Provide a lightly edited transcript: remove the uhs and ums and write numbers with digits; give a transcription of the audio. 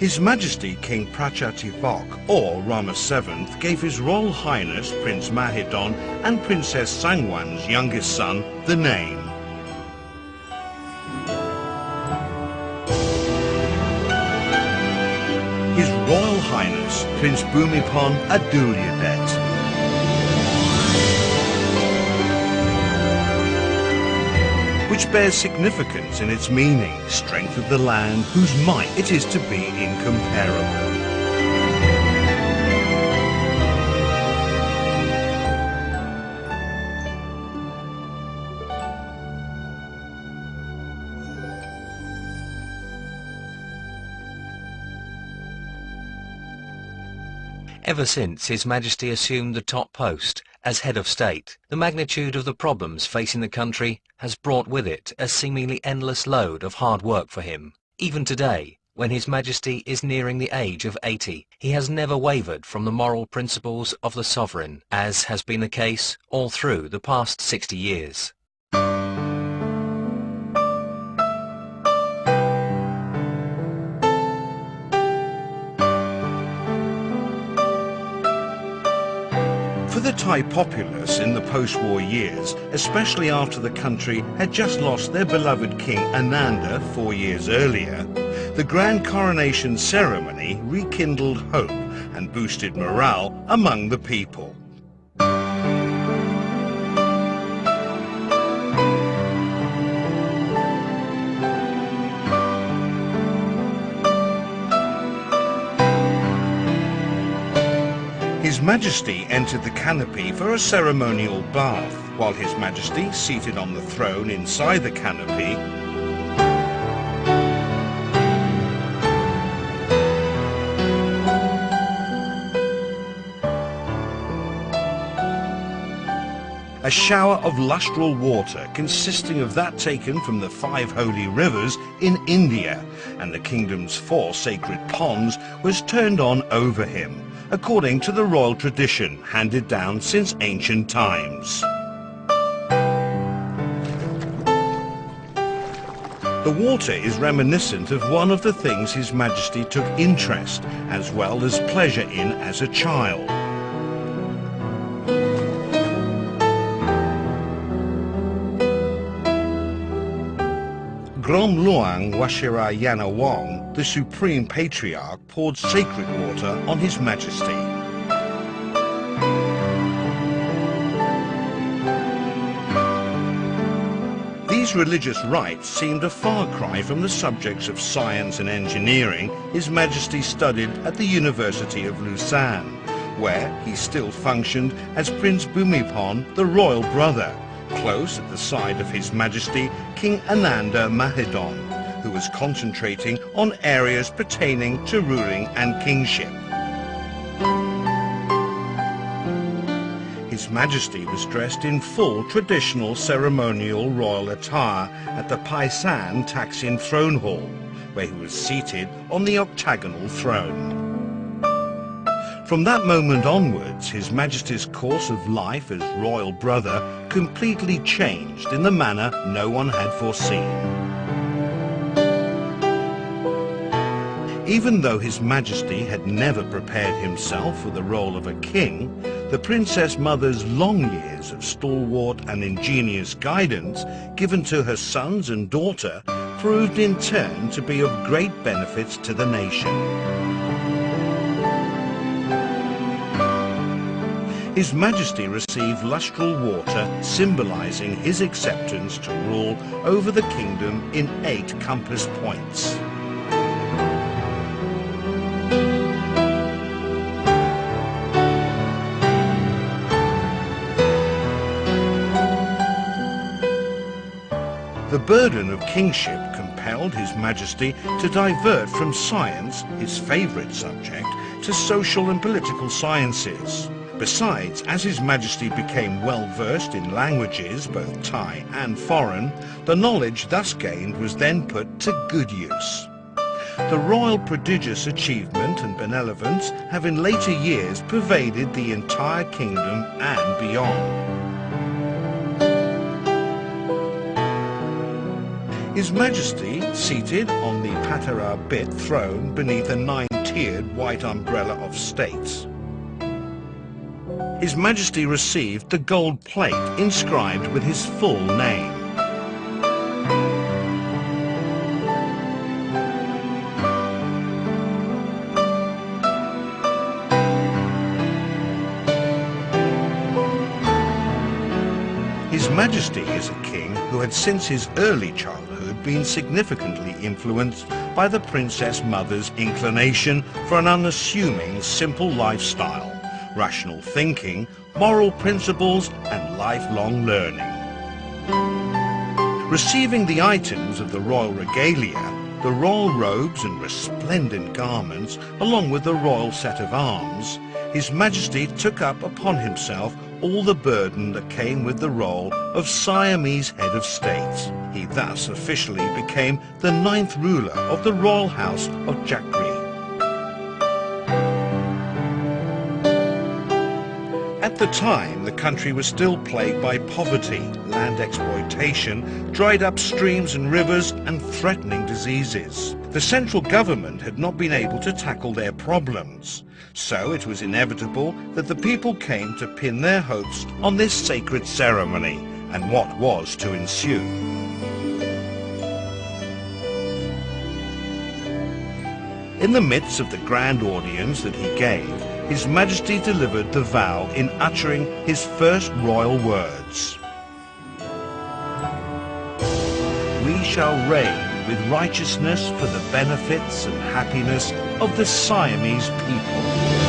His Majesty King Prachativok, or Rama VII, gave His Royal Highness Prince Mahidol and Princess Sangwan's youngest son the name. His Royal Highness Prince Bhumibol Adulyadej. Which bears significance in its meaning, strength of the land, whose might it is to be incomparable. Ever since His Majesty assumed the top post as head of state, the magnitude of the problems facing the country has brought with it a seemingly endless load of hard work for him. Even today, when His Majesty is nearing the age of 80, he has never wavered from the moral principles of the sovereign, as has been the case all through the past 60 years. For the Thai populace in the post-war years, especially after the country had just lost their beloved King Ananda 4 years earlier, the grand coronation ceremony rekindled hope and boosted morale among the people. His Majesty entered the canopy for a ceremonial bath, while His Majesty, seated on the throne inside the canopy, a shower of lustral water consisting of that taken from the 5 holy rivers in India and the kingdom's 4 sacred ponds was turned on over him, according to the royal tradition handed down since ancient times. The water is reminiscent of one of the things His Majesty took interest as well as pleasure in as a child. Grom Luang Washirayanawong, the Supreme Patriarch, poured sacred water on His Majesty. These religious rites seemed a far cry from the subjects of science and engineering His Majesty studied at the University of Lausanne, where he still functioned as Prince Bhumibol, the royal brother, close at the side of His Majesty King Ananda Mahidol, who was concentrating on areas pertaining to ruling and kingship. His Majesty was dressed in full traditional ceremonial royal attire at the Paisan Taksin throne hall, where he was seated on the octagonal throne. From that moment onwards, His Majesty's course of life as royal brother completely changed in the manner no one had foreseen. Even though His Majesty had never prepared himself for the role of a king, the Princess Mother's long years of stalwart and ingenious guidance given to her sons and daughter proved in turn to be of great benefits to the nation. His Majesty received lustral water symbolizing his acceptance to rule over the kingdom in 8 compass points. The burden of kingship compelled His Majesty to divert from science, his favorite subject, to social and political sciences. Besides, as His Majesty became well-versed in languages, both Thai and foreign, the knowledge thus gained was then put to good use. The royal prodigious achievement and benevolence have in later years pervaded the entire kingdom and beyond. His Majesty, seated on the Patara bit throne beneath a 9-tiered white umbrella of states. His Majesty received the gold plate inscribed with his full name. His Majesty is a king who had since his early childhood been significantly influenced by the Princess Mother's inclination for an unassuming, simple lifestyle, rational thinking, moral principles and lifelong learning. Receiving the items of the royal regalia, the royal robes and resplendent garments, along with the royal set of arms, His Majesty took up upon himself all the burden that came with the role of Siamese head of state. He thus officially became the 9th ruler of the royal house of Jakri. At the time, the country was still plagued by poverty, land exploitation, dried up streams and rivers, and threatening diseases. The central government had not been able to tackle their problems, so it was inevitable that the people came to pin their hopes on this sacred ceremony and what was to ensue. In the midst of the grand audience that he gave, His Majesty delivered the vow in uttering his first royal words. We shall reign with righteousness for the benefits and happiness of the Siamese people.